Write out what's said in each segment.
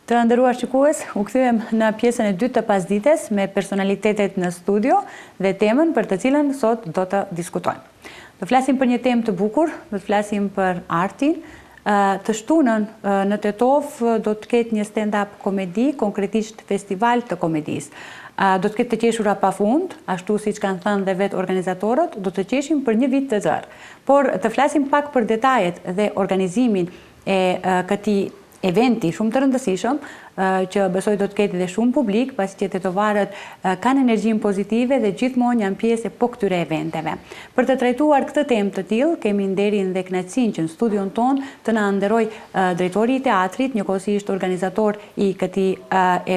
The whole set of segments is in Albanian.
Të nderuar shikues, u kthyem në pjesën e dytë të pasdites me personalitetet në studio dhe temën për të cilën sot do të diskutojmë. Do flasim për një temë të bukur, do të flasim për artin. Të shtunën në Tetov do të ketë një stand-up komedi, konkretisht festival të komedisë. Do të ketë të qeshura pafund, ashtu siç kanë thënë dhe vetë organizatorët, do të qeshim për një vit të tërë. Por të flasim pak për detajet dhe organizimin e këtij eventi shumë të rëndësishëm, që besoj do të ketë dhe shumë publik, pasi që tetovarët kanë energjinë pozitive dhe gjithmonë janë pjesë po këtyre eventeve. Për të trajtuar këtë temë të tillë, kemi nderin dhe kënaqësinë që në studion tonë të na nderoj drejtori i teatrit, njëkohësisht organizator i këtij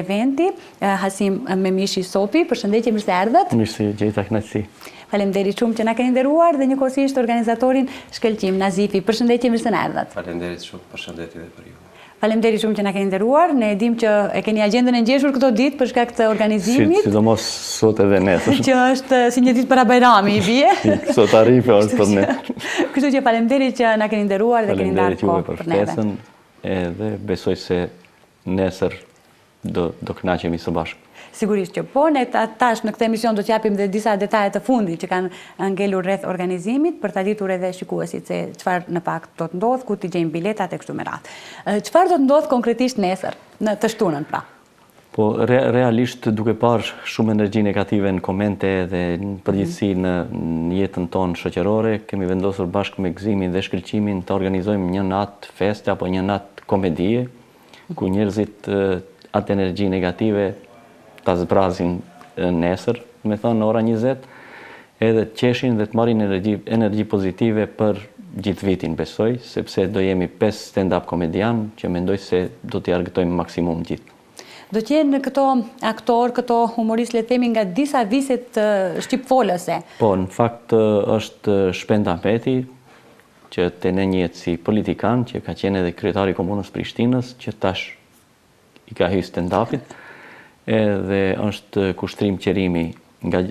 eventi, Hasim Memishi Sopi. Përshëndetje, mirë se erdhët. Mirë se gjeta, kënaqësi. Faleminderit shumë që na keni nderuar dhe njëkohësisht organizatorin Shkëlqim Nazifi. Përshëndetje, mirë se na erdhët. Faleminderit shumë, përshëndetje edhe për ju. Faleminderit shumë që na keni nderuar. Ne e dim që e keni agjendën e ngjeshur këto ditë për shkak të organizimit. Sidomos sot edhe nesër. Që është si një ditë para Bajrami i bie. Sot arife është për ne. Kështu që faleminderit që na keni nderuar dhe keni ndarë kohë për neve. Faleminderit juve për ftesën edhe besoj se nesër do kënaqemi së bashku. Sigurisht që po, ne tash në këtë emision do t'japim dhe disa detaje të fundit që kanë ngelur rreth organizimit, për ta ditur edhe shikuesit se çfarë në fakt do të ndodh, ku t'i gjejmë biletat e kështu me radhë. Çfarë do të ndodh konkretisht nesër, në të shtunën pra? Po, realisht duke parë shumë energji negative në komente dhe në përgjithësi në jetën tonë shoqërore, kemi vendosur bashkë me Gëzimin dhe Shkëlqimin të organizojmë një natë feste apo një natë komedie, ku njerëzit atë energji negative ta zbrazin nesër, me thënë në ora 20, edhe të qeshin dhe të marrin energji pozitive për gjithë vitin, besoj, sepse do jemi 5 stand-up komedian që mendoj se do t'i argëtojmë maksimum gjithë. Do t'jenë këto aktor, këto humorist, le të themi nga disa viset shqipfolëse. Po, në fakt është Shpend Ahmeti, që të ne njihet si politikan, që ka qenë edhe kryetari i Komunës Prishtinës, që tash i ka hyrë stand-upit. Edhe është Kushtrim Qerimi,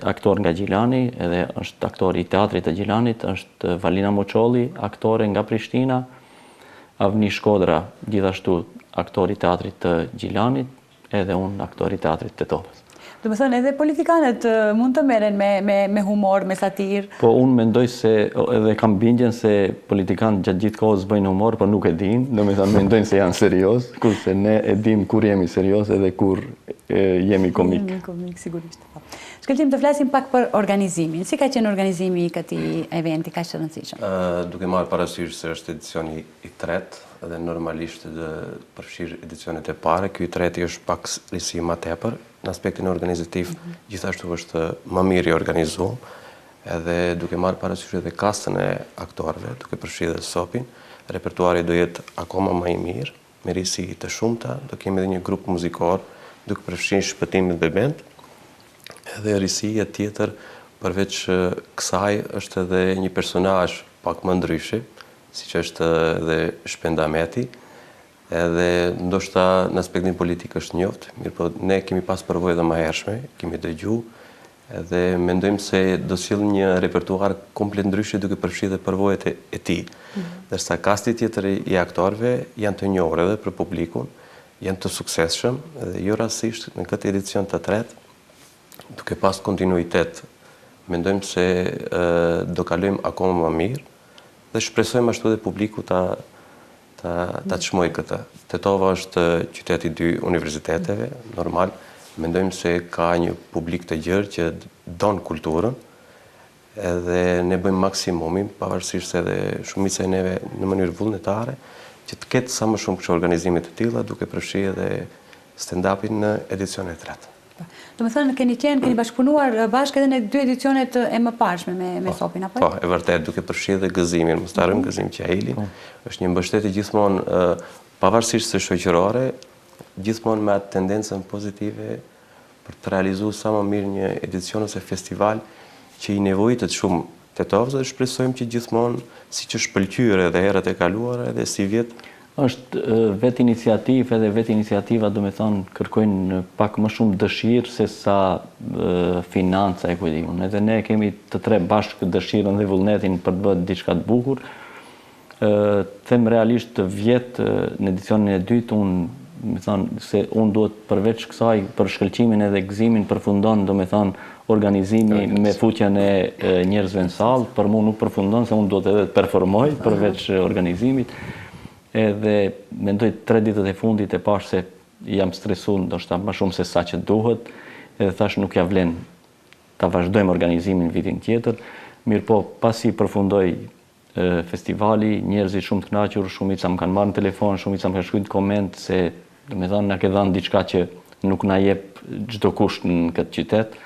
aktor nga Gjilani, edhe është aktor i teatrit të Gjilanit, është Valina Moçolli, aktore nga Prishtina, Avni Shkodra, gjithashtu aktor i teatrit të Gjilanit, edhe unë aktor i teatrit të Tetovës. Do të thënë edhe politikanët mund të merren me humor, me satirë. Po unë mendoj se edhe kam bindjen se politikanët gjatë gjithë kohës bëjnë humor, por nuk e dinë, domethënë mendojnë se janë serioz, kurse ne e dim kur jemi serioz edhe kur jemi komik. Jemi komik, sigurisht. Shkëlqim, të flasim pak për organizimin. Si ka qenë organizimi i këtij eventi kaq të rëndësishëm? Duke marrë parasysh se është edicioni i tretë dhe normalisht dhe përfshirë edicionet e pare, ky i treti është pak risi më tepër. Në aspektin organizativ, gjithashtu është më mirë i organizuar, edhe duke marrë parasysh edhe kastën e aktorëve, duke përfshirë dhe Sopin, repertuari do jetë akoma më i mirë, me risi të shumta, do kemi edhe një grup muzikor, duke përfshirë Shpëtimin Bebend, edhe risia tjetër përveç kësaj është edhe një personazh pak më ndryshe, siç është edhe Shpend Ahmeti, edhe ndoshta në aspektin politik është njoft, mirë po ne kemi pas përvojë dhe më hershme, kemi dëgju, edhe mendojmë se do sjell një repertuar komplet ndryshe duke përfshirë dhe përvojët e tij. Ndërsa kasti tjetër i aktorëve janë të njohur edhe për publikun, janë të suksesshëm dhe jo rastësisht në këtë edicion të tretë, duke pas kontinuitet, mendojmë se do kalojmë akoma më mirë dhe shpresojmë ashtu dhe publiku ta çmoj këtë. Tetova është qyteti i dy universiteteve, normal. Mendojmë se ka një publik të gjerë që don kulturën, edhe ne bëjmë maksimumin, pavarësisht se edhe shumica e neve në mënyrë vullnetare, që të ketë sa më shumë këto organizime të tilla, duke përfshirë edhe stand-upin në edicionin e tretë. Do të thënë keni bashkëpunuar bashkë edhe në 2 edicionet e mëparshme me Sopin, apo? Po, e vërtet, duke përfshirë dhe Gëzimin, mos ta harrojmë Gëzim Qailin, është një mbështetje gjithmonë pavarësisht se shoqërore, gjithmonë me atë tendencën pozitive për të realizuar sa më mirë një edicion ose festival që i nevojitet shumë Tetovës dhe shpresojmë që gjithmonë siç është pëlqyer edhe herët e kaluara edhe si vjet është vetë iniciativë edhe vetë iniciativa do me thonë kërkojnë pak më shumë dëshirë se sa financa e kujti unë. Edhe ne kemi të tre bashkë dëshirën dhe vullnetin për të bërë diçka të bukur. Them realisht vjetë në edicionin e dytë unë me thonë se unë duhet përveç kësaj për shkëlqimin edhe gëzimin përfundon, do me thonë, organizimi me futjen e njerëzve në sallë, për mu nuk përfundon se unë duhet edhe të performoj përveç organizimit. Edhe mendoj 3 ditët e fundit e pash se jam stresu ndoshta më shumë se sa që duhet, edhe thash nuk ja vlen ta vazhdojmë organizimin vitin tjetër. Mirë po, pasi përfundoj festivali, njerëzit shumë të kënaqur, shumica më kanë marrë në telefon, shumica më kanë shkruajtur koment se do me thonë na ke dhënë diçka që nuk na jep çdo kush në këtë qytet.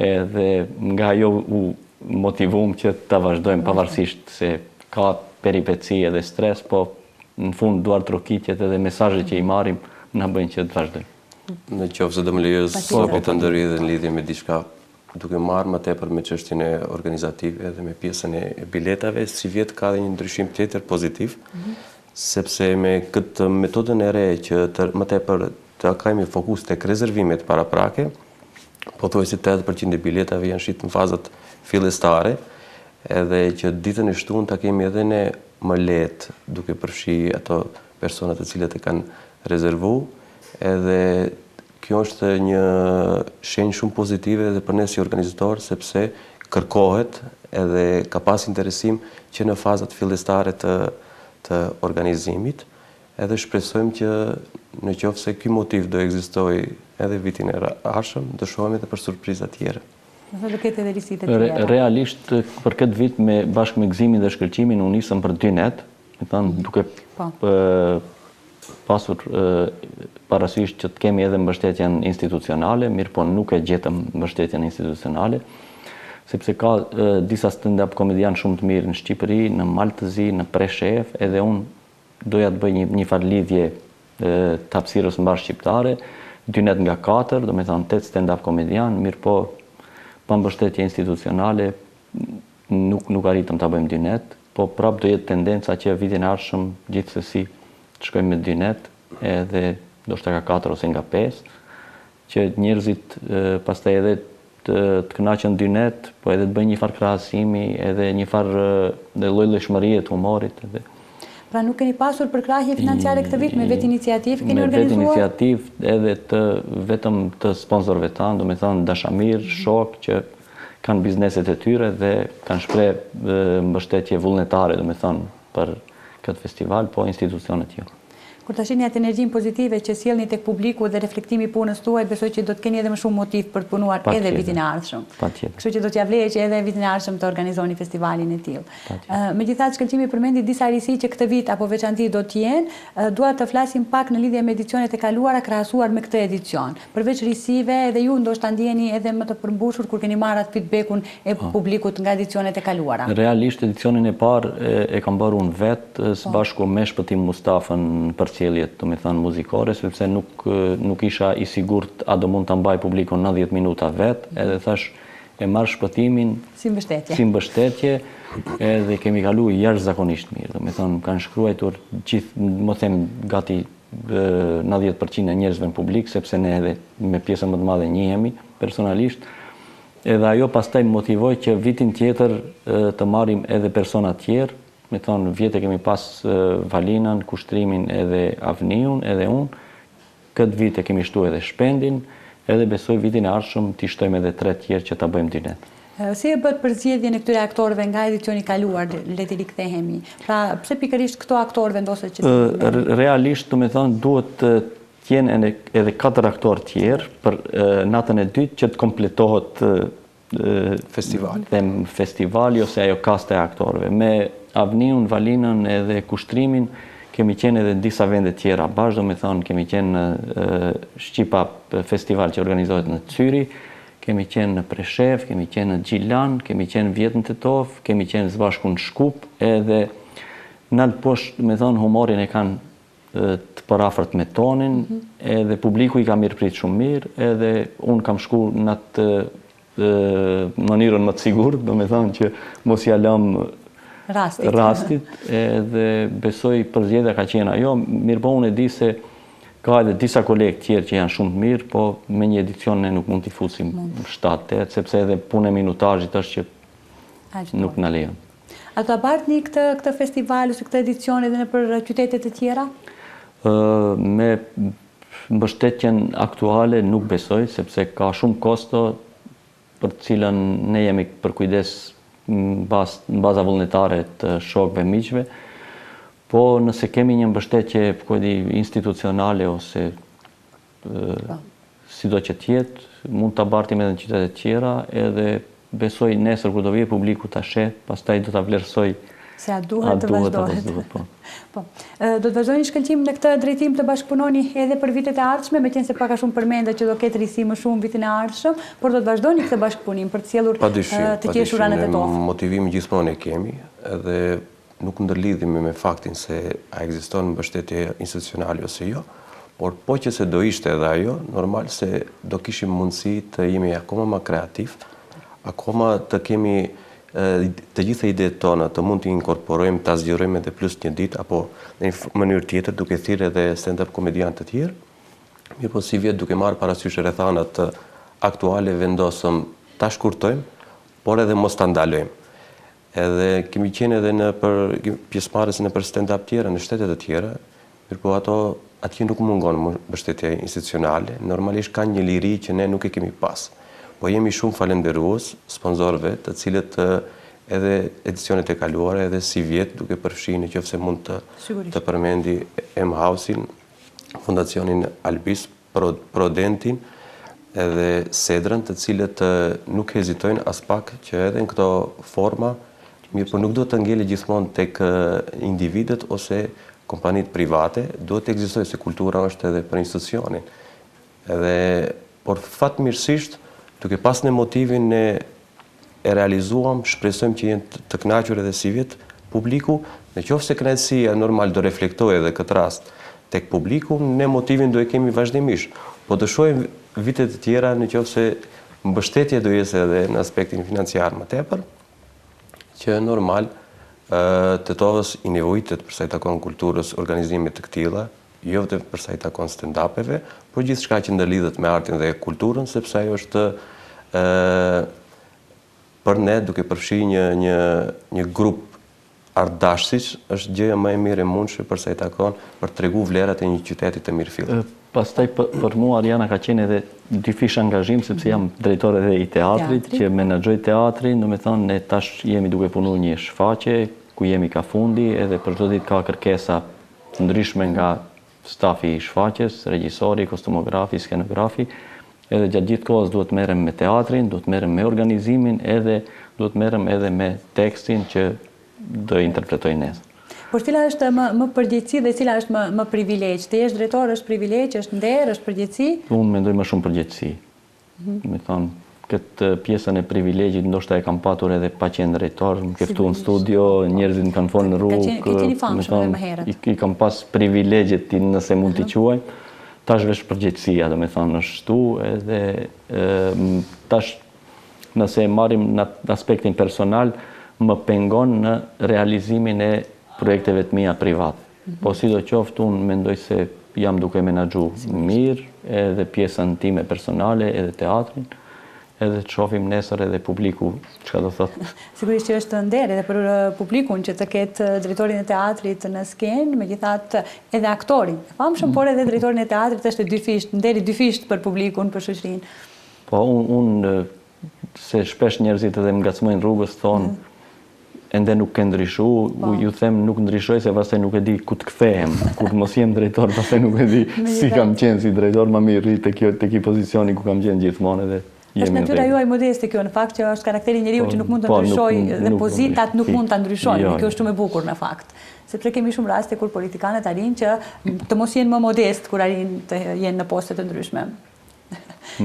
Edhe nga ajo u motivuam që ta vazhdojmë pavarësisht se ka peripeci edhe stres, po në fund duar trokitjet edhe mesazhet që i marrim na bëjnë që të vazhdojmë. Në qoftë se do më lejos të ndërhidhe në lidhje me diçka duke marrë më tepër me çështjen e organizative dhe me pjesën e biletave, si vjet ka dhe një ndryshim tjetër pozitiv, sepse me këtë metodën e re që më tepër të kemi fokus tek rezervimet paraprake, pothuajse 80% e biletave janë shit në fazat fillestare, edhe që ditën e shtunë ta kemi edhe ne më lehtë duke përfshi ato persona të cilët e kanë rezervu, edhe kjo është një shenjë shumë pozitive edhe për ne si organizator, sepse kërkohet edhe ka pas interesim që në fazat fillestare të organizimit, edhe shpresojmë që në qoftë se ky motiv do ekzistojë edhe vitin e ardhshëm, do shohim edhe për surpriza të tjera. Do ketë edhe risitë të tjera. Realisht për këtë vit bashkë me gëzimin dhe shkëlqimin unë nisëm për 2 net, me thënë duke pasur parasysh që të kemi edhe mbështetjen institucionale, mirë po nuk e gjetëm mbështetjen institucionale, sepse ka disa stand-up komedian shumë të mirë në Shqipëri, në Maltëzi, në Preshef, edhe unë doja të bëj një farë lidhje të hapësirës mbar shqiptare, 2 net nga 4, do me thënë 8 stand-up komedian, mirë po pa mbështetje institucionale nuk arritëm ta bëjmë 2 net, po prap do jetë tendenca që vitin e ardhshëm gjithsesi të shkojmë me 2 net, edhe do shta ka 4 ose nga 5, që njerëzit pastaj edhe të kënaqen 2 net, po edhe të bëjnë një farë krahasimi, edhe një farë llojshmërie të humorit. Pra nuk keni pasur përkrahje financiare këtë vit me vetë iniciativë keni organizuar? Me vetë iniciativë edhe vetëm të sponsorëve tanë, do me thënë dashamir, shok që kanë bizneset e tyre dhe kanë shpreh mbështetje vullnetare, do me thënë për këtë festival, po institucionet jo. Kur ta shihni atë energjinë pozitive që sjellni tek publiku dhe reflektimi i punës tuaj, besoj që do të keni edhe më shumë motiv për të punuar edhe vitin e ardhshëm. Kështu që do t'ja vlejë që edhe vitin e ardhshëm të organizoni festivalin e tillë. Megjithatë, shkëlqimi përmendi disa risi që këtë vit apo veçanti do të jenë, dua të flasim pak në lidhje me edicionet e kaluara krahasuar me këtë edicion. Përveç risive, edhe ju ndoshta ndjeni edhe më të përmbushur kur keni marrë atë feedbackun e publikut nga edicionet e kaluara. Realisht edicionin e parë e kam bërë unë vetë së bashku me Shpëtim Mustafën për ciljet, do me thënë muzikore, sepse nuk isha i sigurt a do mund të mbaj publikon 90 minuta vetë, edhe thash e marrë Shpëtimin si mbështetje, edhe kemi kalu jashtëzakonisht mirë, do me thënë kanë shkruajtur gjithë, më them gati 90% e njerëzve në publik, sepse ne edhe me pjesën më të madhe njihemi personalisht, edhe ajo pastaj motivoj që vitin tjetër të marrim edhe persona tjerë. Me thonë, vjetë kemi pas Valinën, Kushtrimin edhe Avniun, edhe unë. Këtë vit e kemi shtu edhe Shpendin, edhe besoj vitin e ardhshëm t'i shtojmë edhe 3 tjerë që ta bëjmë 2 net. Si e bët përzgjedhjen e këtyre aktorëve nga edicioni kaluar, le të rikthehemi? Pra, pse pikërisht këto aktorë vendoset që realisht, do me thonë, duhet të jenë edhe 4 aktorë tjerë për natën e dytë që të kompletohet festivali ose ajo kasta e aktorëve. Me Avniun, Valinën edhe Kushtrimin kemi qenë edhe në disa vende tjera bashkë, do me thonë kemi qenë në Shqipa festival që organizohet në Cyri, kemi qenë në Preshef, kemi qenë në Gjilan, kemi qenë Vjetën Tetov, kemi qenë zbashku në Shkup, edhe në altë poshtë, do me thonë, humorin e kanë të përafërt me tonin, edhe publiku i ka mirëprit shumë mirë, edhe unë kam shku në atë mënyrën më të sigurt, do me thonë që mos ja lëm rastit, edhe besoj përzgjedhja ka qenë ajo, mirë po unë e di se ka edhe disa kolegë tjerë që janë shumë të mirë, po me një edicion ne nuk mund t'i fusim 7-8, sepse edhe punë e minutazhit është që nuk na lejon. A do ta bartni këtë festival ose këtë edicion edhe në për qytetet e tjera? Me mbështetjen aktuale nuk besoj, sepse ka shumë kosto për cilën ne jemi për kujdes në baza vullnetare të shokëve miqve, po nëse kemi një mbështetje institucionale ose sido që tjetë, mund të bartim edhe në qytetet tjera, edhe besoj nesër kur do vijë publiku ta sheh, pastaj do ta vlerësoj se a duhet të vazhdohet. Po. Do të vazhdoni shkëlqim në këtë drejtim të bashkëpunoni edhe për vitet e ardhshme, meqense pak a shumë përmendet që do ketë risi më shumë vitin e ardhshëm, por do të vazhdoni këtë bashkëpunim për të sjellur të qeshur anët e tokë. Motivim gjithmonë e kemi, edhe nuk ndërlidhemi me faktin se a ekziston mbështetje institucionale ose jo, por po që se do ishte edhe ajo, normal se do kishim mundësi të jemi akoma më kreativ, akoma të kemi të gjitha idetë tona të mund të inkorporojmë, të zgjerojmë edhe plus një ditë, apo në një mënyrë tjetër duke thirrë edhe stand-up komedian të tjerë. Mirë po si vjet duke marrë parasysh rrethanat aktuale vendosëm ta shkurtojmë, por edhe mos ta ndalojmë. Edhe kemi qenë edhe në për pjesëmarrës në për stand-up tjera në shtete të tjera, mirë po atje nuk mungon mbështetje institucionale, normalisht ka një liri që ne nuk e kemi pas. Po jemi shumë falenderues sponsorëve, të cilët edhe edicionet e kaluara, edhe si vjet, duke përfshirë nëse mund të përmendi M House-in, Fundacionin Albis, Prodentin, edhe Sedrën, të cilët nuk hezitojnë as pak që edhe në këto forma, mirë po nuk do të ngele gjithmonë tek individet ose kompanit private, duhet të ekzistojë se kultura është edhe për institucionin. Por fatmirësisht, duke pas në motivin e realizuam, shpresojmë që jenë të kënaqur edhe si vjet publiku, në qoftë se kënaqësia normal do reflektojë edhe këtë rast tek publiku, ne motivin do e kemi vazhdimisht. Po do shohim vitet të tjera në qoftë se mbështetja do jesë edhe në aspektin financiar më tepër, që normal tetovës i nevojitet për sa i takon kulturës, organizimit të këtilla, jo vetëm për sa i takon stand-upeve, por gjithçka që ndërlidhet me artin dhe kulturën, sepse ajo është për ne duke përfshirë një grup artdashësish, është gjëja më e mirë e mundshme për sa i takon për tregu vlerat e një qyteti të mirëfillt. Pastaj për mua Ariana ka qenë edhe dy fish angazhim, sepse jam drejtor edhe i teatrit, që menaxhoj teatrin, domethënë ne tash jemi duke punuar një shfaqje ku jemi ka fundi, edhe për çdo ditë ka kërkesa të ndryshme nga stafi i shfaqjes, regjisori, kostumografi, skenografi, edhe gjatë gjithë kohës duhet merrem me teatrin, duhet merrem me organizimin, edhe duhet merrem edhe me tekstin që do interpretoj nesër. Por cila është më përgjegjësi dhe cila është më privilegj? Të jesh drejtor është privilegj, është nder, është përgjegjësi? Unë mendoj më shumë përgjegjësi. Me thonë, këtë pjesën e privilegjit ndoshta e kam patur edhe pa qenë drejtor, më ke ftuar në studio, njerëzit më kanë folur në rrugë, i kam pas privilegjet nëse mund t'i quaj, tash vesh përgjegjësia, domethënë është shtu, edhe tash nëse e marrim në aspektin personal, më pengon në realizimin e projekteve të mia private. Po sidoqoftë unë mendoj se jam duke menaxhu mirë edhe pjesën time personale, edhe teatrin, edhe të shohim nesër edhe publiku çka do thotë. Sigurisht që është nder edhe për publikun që të ketë drejtorin e teatrit në skenë, megjithatë edhe aktorin. Famshëm, por edhe drejtorin e teatrit është nderi dyfisht për publikun, për shoqërinë. Po unë se shpesh njerëzit edhe më ngacmojnë rrugës thonë ende nuk ke ndryshu, ju them nuk ndryshoj se pastaj nuk e di ku të kthehem, kur mos jem drejtor, pastaj nuk e di si kam qenë si drejtor, më mirë rri tek ky pozicioni ku kam qenë gjithmonë edhe është natyra juaj modeste kjo, në fakt që është karakteri njeriu që nuk mund të ndryshojë dhe pozitat nuk mund ta ndryshojnë, kjo është shumë e bukur në fakt. Sepse kemi shumë raste kur politikanët arrin që të mos jenë më modest kur arrin të jenë në poste të ndryshme.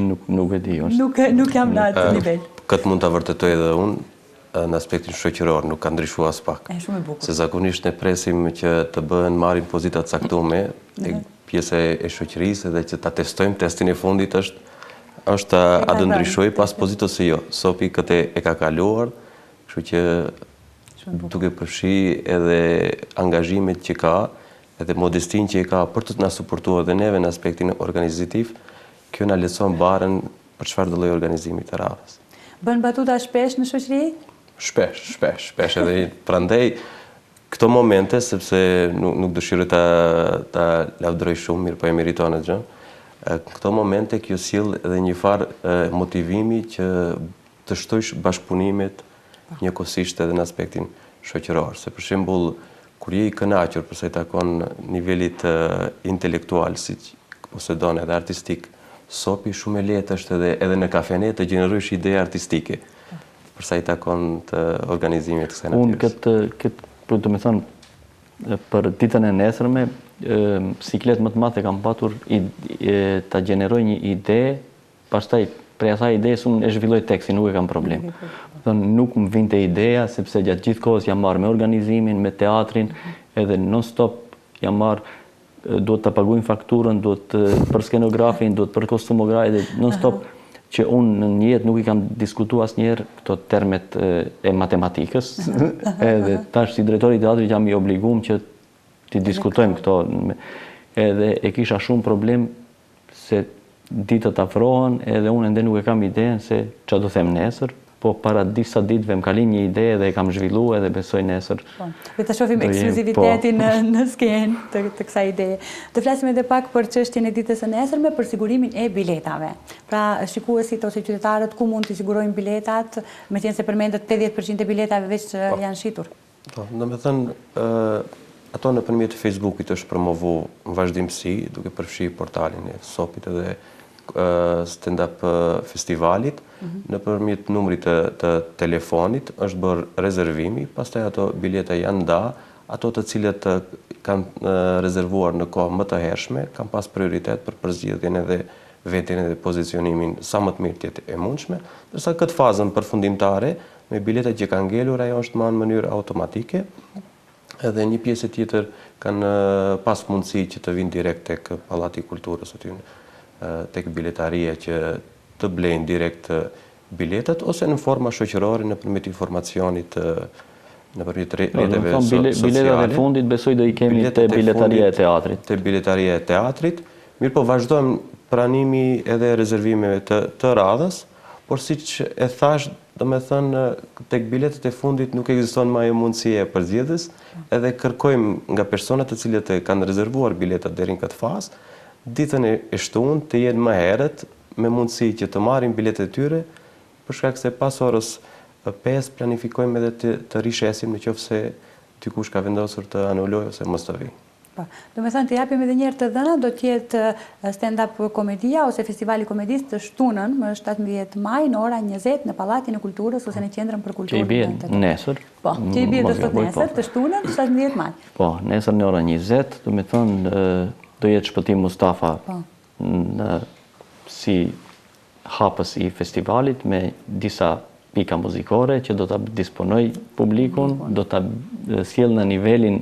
Nuk e di. Nuk jam në atë nivel. Këtë mund ta vërtetoj edhe unë. Në aspektin shoqëror nuk ka ndryshuar as pak. Shumë e bukur. Se zakonisht ne presim që të bëhen marrin pozita të caktuara tek pjesa e shoqërisë dhe që ta testojmë testin e fundit është a do ndryshoj pas pozitës ose jo. Sopi këtë e ka kaluar, kështu që duke përfshi edhe angazhimet që ka, edhe modestinë që ka për të na suportuar edhe neve në aspektin organizativ, kjo na leçon barën për çfarë do lloj organizimi të radhës. Bën batuta shpesh në shoqëri? Shpesh, edhe prandaj këto momente, sepse nuk dëshiroj ta lavdëroj shumë, mirë po e meriton atë gjë. Këto momente kjo sjell edhe një farë motivimi që të shtojsh bashkëpunimet njëkohësisht edhe në aspektin shoqëror. Se për shembull, kur je i kënaqur për sa i takon nivelit intelektual, siç posedon edhe artistik, sopi shumë e lehtë është edhe në kafene të gjenerosh ide artistike për sa i takon të organizimit të kësaj natyrës. Unë do të thënë, për ditën e nesërme, siklet më të madhe kam patur ta gjeneroj një ide, pastaj prej asaj idejes unë e zhvilloj tekstin, nuk e kam problem. Nuk më vinte ideja, sepse gjatë gjithë kohës jam marrë me organizimin, me teatrin, edhe non-stop jam marrë, duhet të paguajnë fakturën, duhet për skenografin, duhet për kostumografin, non-stop që unë në një jetë nuk i kam diskutu asnjëherë këto termet e matematikës, edhe tash si drejtori i teatrit jam i obliguar që të diskutojmë këto, edhe e kisha shumë problem se ditët afrohen edhe unë ende nuk e kam idenë se çfarë do them nesër, po para disa ditëve më kalin një ide dhe e kam zhvilluar edhe besoj nesër. Dhe të shohim ekskluzivitetin në skenë të kësaj ideje. Të flasim edhe pak për çështjen e ditës së nesërme, për sigurimin e biletave. Pra shikuesit ose qytetarët ku mund të sigurojnë biletat, meqense se përmendet 80% e biletave veç janë shitur. Po, domethënë ato nëpërmjet Facebookit është promovu në vazhdimsi, duke përfshirë portalin e Sopit edhe stand-up festivalit, nëpërmjet numrit të telefonit është bërë rezervimi, pastaj ato bileta janë nda, ato të cilët kanë rezervuar në kohë më të hershme, kanë pas prioritet për përzgjedhjen edhe veten edhe pozicionimin sa më të mirë të jetë e mundshme, ndërsa këtë fazën përfundimtare me biletat që kanë ngelur, ajo është marrë në mënyrë automatike, edhe një pjesë tjetër kanë pas mundësi që të vinë direkt tek Pallati i Kulturës aty tek biletaria që të blejnë direkt biletat ose në forma shoqërore nëpërmjet informacionit nëpërmjet rrjeteve sociale. Biletat e fundit besoj do i kemi te biletaria e teatrit. Te biletaria e teatrit, mirë po vazhdojmë pranimi edhe rezervimeve të radhës, por siç e thash, domethënë tek biletat e fundit nuk ekziston më ajo mundësia e përzgjedhjes, edhe kërkojmë nga personat të cilët e kanë rezervuar biletat deri në këtë fazë, ditën e shtunë të jenë më herët me mundësi që të marrin biletet e tyre, për shkak se pas orës 5 planifikojmë edhe të rishesim në qoftë se dikush ka vendosur të anulojë ose mos të vijë. Do me thënë të japim edhe njerë të dhëna, do tjetë stand-up komedia ose festivali komedisë të shtunën më 17 maj në ora 20 në Pallatin e Kulturës ose në Qendrën për Kulturë. Që i bie nesër. Po, që i bie sot nesër të shtunën 17 maj. Po, nesër në ora 20, do me thënë do jetë Shpëtim Mustafa si hapës i festivalit me disa pika muzikore që do të disponoj publikun, do të sjell në nivelin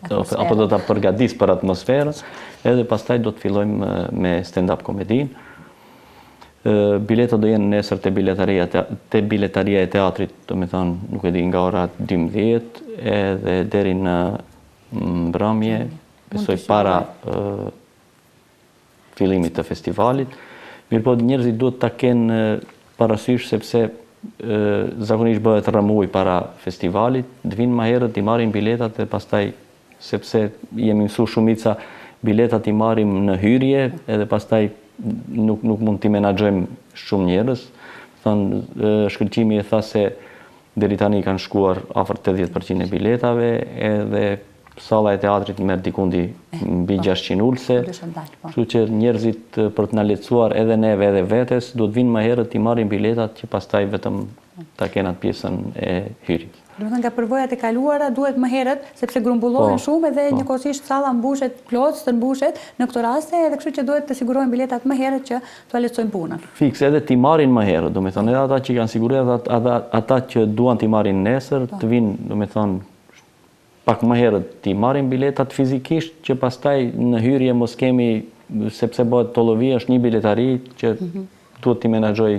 apo do të përgatis për atmosferën, edhe pastaj do të fillojmë me stand-up komedin. Biletat do jenë nesër te biletaria e teatrit, do me thonë, nuk e di, nga ora 12 edhe deri në mbrëmje, besoj para fillimit të festivalit. Mirëpo njerëzit duhet ta kenë parasysh sepse zakonisht bëhet rëmuj para festivalit, të vinë më herët i marrin biletat dhe pastaj sepse jemi mësuar shumica biletat i marrim në hyrje edhe pastaj nuk mund t'i menaxhojmë shumë njerëz. Shkëlqimi e tha se deri tani kanë shkuar afër 80% e biletave, edhe salla e teatrit merr dikundi mbi 600 ulse. Kështu që njerëzit për të na lehtësuar edhe neve edhe vetes duhet vinë më herët i marrin biletat që pastaj vetëm ta kenë atë pjesën e hyrjes. Do të thënë nga përvojat e kaluara duhet më herët sepse grumbullohen shumë edhe njëkohësisht salla mbushet plot, të mbushet në këto raste, edhe kështu që duhet të sigurohen biletat më herët që t'u lehtësojmë punën. Fiks, edhe t'i marrin më herët, domethënë edhe ata që kanë siguruar, ata që duan t'i marrin nesër, të vinë, domethënë pak më herët t'i marrin biletat fizikisht, që pastaj në hyrje mos kemi, sepse bëhet tollovi, është një biletari që duhet t'i menaxhoj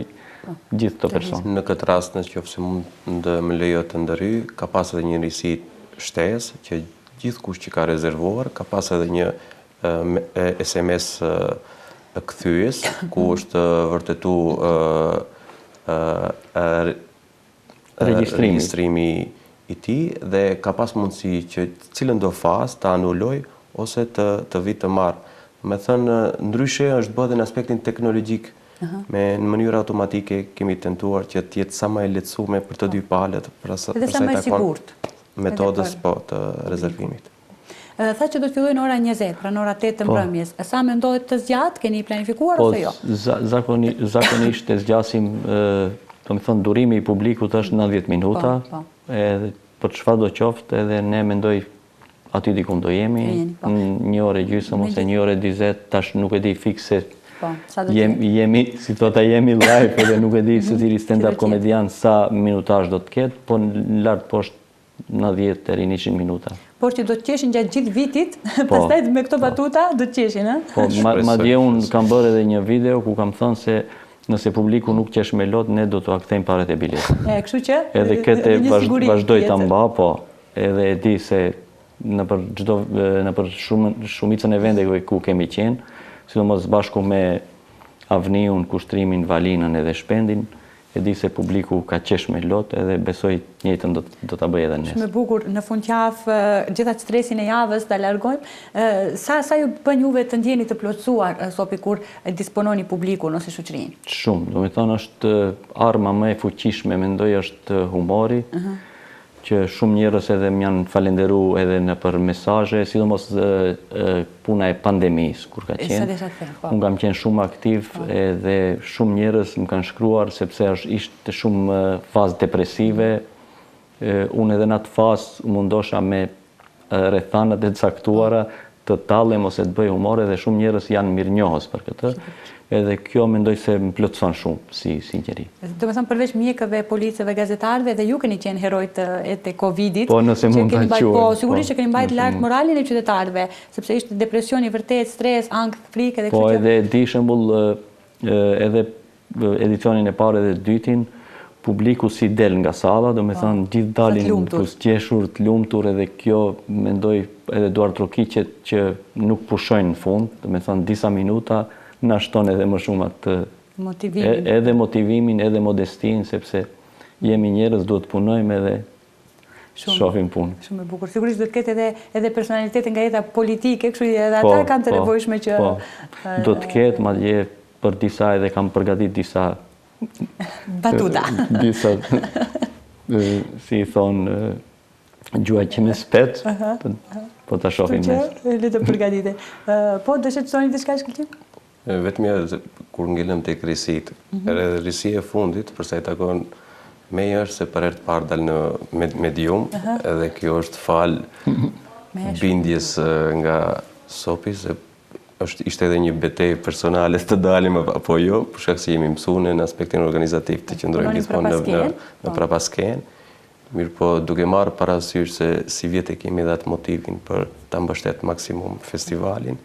gjithë të personë. Në këtë rast, nëse mund më lejo të ndërhyj, ka pas edhe një njësi shtesë që gjithkush që ka rezervuar, ka pas edhe një SMS kthyes ku është vërtetuar regjistrimi i tij dhe ka pas mundësi që cilën do fazë të anulloj ose të vit të marrë. Me thënë, ndryshe është bërë dhe në aspektin teknologjik, në mënyrë automatike kemi tentuar që të jetë sa më e lehtësuar për të dy palët, edhe sa më e sigurt metodës të rezervimit. Tha që do të fillojnë ora 20, pra në ora 8 të mbrëmjes. Sa mendohet të zgjatë, keni planifikuar ose jo? Zakonisht e zgjasim, do të thonë, durimi i publikut është 90 minuta, edhe për çfarë do qoftë, edhe ne mendoj aty diku do jemi, 1 orë e gjysmë ose 1 orë e 40, tash nuk e di fikse. Jemi, si thota, jemi live, edhe nuk e di se cili stand-up komedian sa minutazh do të ketë, po lart poshtë 90 deri 100 minuta. Por që do të qeshin gjatë gjithë vitit, pastaj me këto batuta do të qeshin, ha? Po, madje unë kam bërë edhe një video ku kam thënë se nëse publiku nuk qesh me lot, ne do të akthejmë parat e biletës. Kështu që edhe këtë vazhdoj ta mba, po, edhe e di se nëpër shumicën e vendeve ku kemi qenë, sidomos bashku me Avniun, Kushtrimin, Valinën edhe Shpendin, e di se publiku ka qesh me lot edhe besoj njëjtën do ta bëj edhe nesër. Shumë bukur, në fundjavë, gjithatë stresin e javës ta largojmë. Sa ju bën juve të ndjeni të plotësuar sopi kur dispononi publikun ose shoqërinë? Shumë, do të thonë është arma më e fuqishme, mendoj është humori. Që shumë njerëz edhe më janë falenderu edhe në për mesazhe, sidomos puna e pandemisë kur ka qenë. Unë kam qenë shumë aktiv edhe shumë njerëz më kanë shkruar sepse ishte shumë fazë depresive. Unë edhe në atë fazë mundosha me rrethanat e caktuara të tallem ose të bëj humor edhe shumë njerëz janë mirënjohës për këtë. Edhe kjo mendoj se më plotëson shumë si njeri. Do të thënë përveç mjekëve, policëve, gazetarëve, dhe ju keni qenë herojt e Covidit. Po nëse mund ta quaj. Po sigurisht që keni mbajtur lart moralin e qytetarëve, sepse ishte depresion i vërtet, stres, ankth, frikë edhe kështu. Po edhe di shembull edhe edicionin e parë dhe dytin, publiku si del nga salla, do të thënë gjithë dalin pusqeshur, të lumtur, edhe kjo mendoj edhe Duar Trokiqet që nuk pushojnë në fund, do të thënë disa minuta na shton edhe më shumë atë motivimin, edhe modestinë, sepse jemi njerëz, duhet të punojmë edhe shohim punë. Shumë e bukur. Sigurisht do të ketë edhe personalitete nga jeta politike, kështu edhe ata kanë të nevojshme që do të ketë, madje për disa edhe kam përgatit disa batuta. Disa si i thonë gjua që në spet, po ta shohim nesër. Le të përgatite. Po dëshironi të thoni diçka shkëlqim? Vetëm kur ngelëm tek risit, edhe risia e fundit, përsa i takon meja është se për herë të parë dal në medium, edhe kjo është fal bindjes nga sopi, se ishte edhe një betejë personale të dalim apo jo, për shkak se jemi mësuar në aspektin organizativ të qëndrojmë gjithmonë në prapaskenë. Mirë po duke marrë parasysh se si vjet e kemi dhe atë motivin për ta mbështet maksimum festivalin,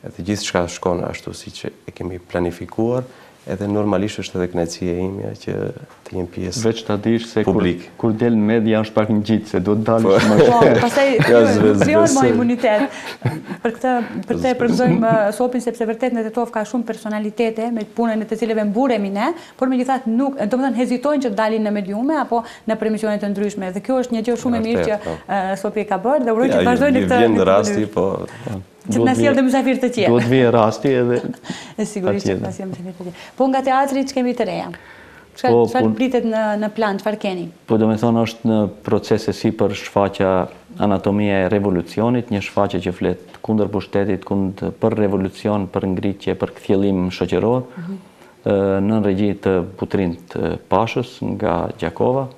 edhe gjithë shka shkon ashtu si që e kemi planifikuar, edhe normalisht është edhe kënaqësia ime që të jem pjesë veç ta dish se publik. Kur del në media është pak ngjit se do të dalësh më Po, pastaj krijon më imunitet. Për këtë përgëzojmë sopin sepse vërtet në Tetov ka shumë personalitete me punën e të cilëve mburemi ne, por megjithatë nuk, domethënë hezitojnë që të dalin në mediume apo në emissione të ndryshme. Dhe kjo është një gjë shumë e mirë që sopi e ka bërë dhe uroj që të vazhdojnë këtë. Vjen rasti, po. Që të na sjellë mysafir të tjerë. Duhet vijë rasti edhe sigurisht që të na sjellë mysafir të tjerë. Po nga teatri ç'kemi të reja? Çfarë pritet në plan, çfarë keni? Po do të thonë është në procese si për shfaqja Anatomia e revolucionit, një shfaqje që flet kundër pushtetit, për revolucion, për ngritje, për kthjellim shoqëror, në regji të Butrinit Pashës nga Gjakova.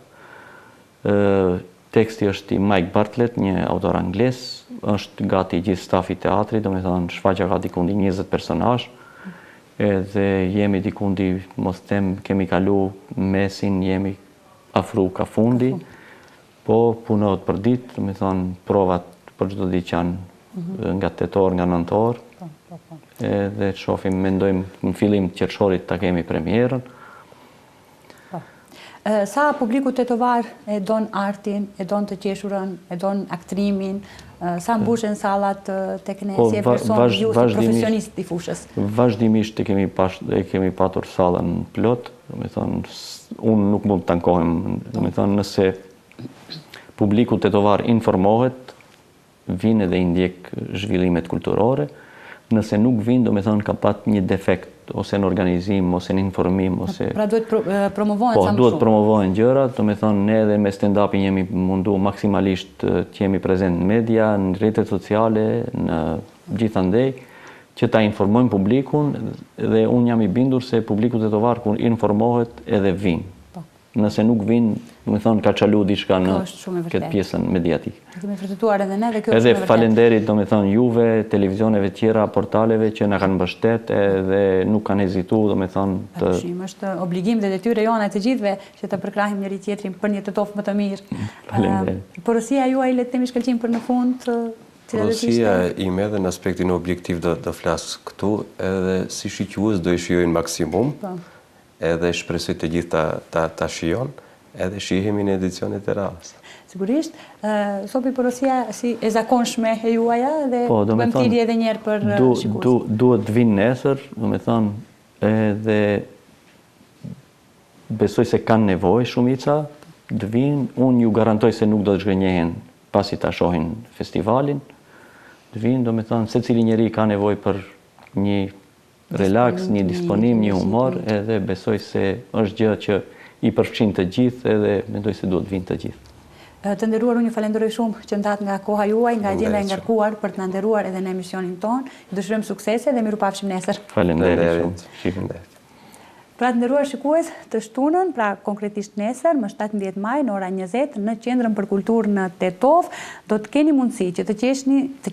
Teksti është i Mike Bartlett, një autor anglez, është gati gjithë stafi teatri, do me thonë shfaqja ka dikundi 20 personazh, edhe jemi dikundi, mos them, kemi kalu mesin, jemi afru ka fundi, po punohet për ditë, do me thonë provat për çdo ditë janë nga 8 orë, nga 9 orë, edhe shofim, mendojmë në fillim të qershorit ta kemi premierën. Sa publiku tetovar e don artin, e don të qeshurën, e don aktrimin, sa mbushen sallat tek ne si e person ju si profesionist i fushës? Vazhdimisht e kemi patur sallën plot, do të thonë unë nuk mund të ankohem, do të thonë nëse publiku tetovar informohet, vinë edhe i ndjek zhvillimet kulturore. Nëse nuk vinë, do me thonë ka pat një defekt, ose në organizim, ose në informim, ose... Pra duhet promovohen sa më shumë. Po, duhet promovohen gjërat, do me thonë ne edhe me stand-upin jemi mundu maksimalisht të jemi prezent në media, në rrjetet sociale, në gjithandej, që ta informojmë publikun, dhe unë jam i bindur se publiku tetovar kur informohet edhe vinë. Nëse nuk vinë, do me thonë ka qalu diçka në këtë pjesën mediatike. Kemi vërtetuar edhe ne dhe kjo është edhe shumë e vërtetë. falenderit, do me thonë juve, televizioneve tjera, portaleve që na kanë mbështet edhe nuk kanë hezitu, do me thonë të... Patashim, është obligim dhe detyrë jona të gjithëve që të përkrahim njëri tjetrin për një Tetov më të mirë. Falenderit. Porosia juaj le të themi shkëlqim për në fund. Porosia ime edhe në aspektin objektiv do flas këtu, edhe si shiques do i shijojnë maksimum. Edhe shpresoj të gjithë ta shijon, edhe shihemi në edicionet e radhës. Sigurisht, sopi porosia si e zakonshme e juaja dhe bëjmë thirrje edhe njerë për shikues. Duhet të vinë nesër, do me thonë, edhe besoj se kanë nevojë shumica të vinë. Unë ju garantoj se nuk do të zhgënjehen pasi ta shohin festivalin. Të vinë, do me thonë, se cili njeri ka nevojë për një relax, një disponim, një humor, edhe besoj se është gjë që i përfshin të gjithë edhe mendoj se duhet vinë të gjithë. Të nderuar, unë ju falenderoj shumë që ndat nga koha juaj, nga agenda e ngarkuar për të na nderuar edhe në emisionin tonë. Ju dëshirojmë suksese dhe mirupafshim nesër. Falenderit shumë. Pra të nderuar shikues, të shtunën, pra konkretisht nesër, më 17 maj në ora 20 në Qendrën për Kulturë në Tetov, do të keni mundësi që të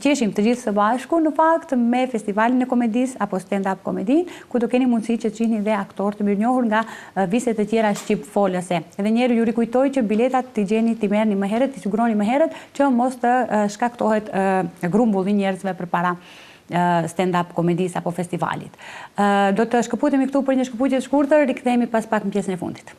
qeshim të gjithë së bashku në fakt me festivalin e komedisë apo stand-up komedi, ku do keni mundësi që të shihni dhe aktorë të mirënjohur nga viset e tjera shqip folëse. Edhe njerë ju rikujtoj që biletat t'i gjeni t'i merrni më herët, t'i siguroni më herët që mos të shkaktohet grumbulli njerëzve përpara stand-up komedis apo festivalit. Do të shkëputemi këtu për një shkëputje të shkurtër, rikthehemi pas pak në pjesën e fundit.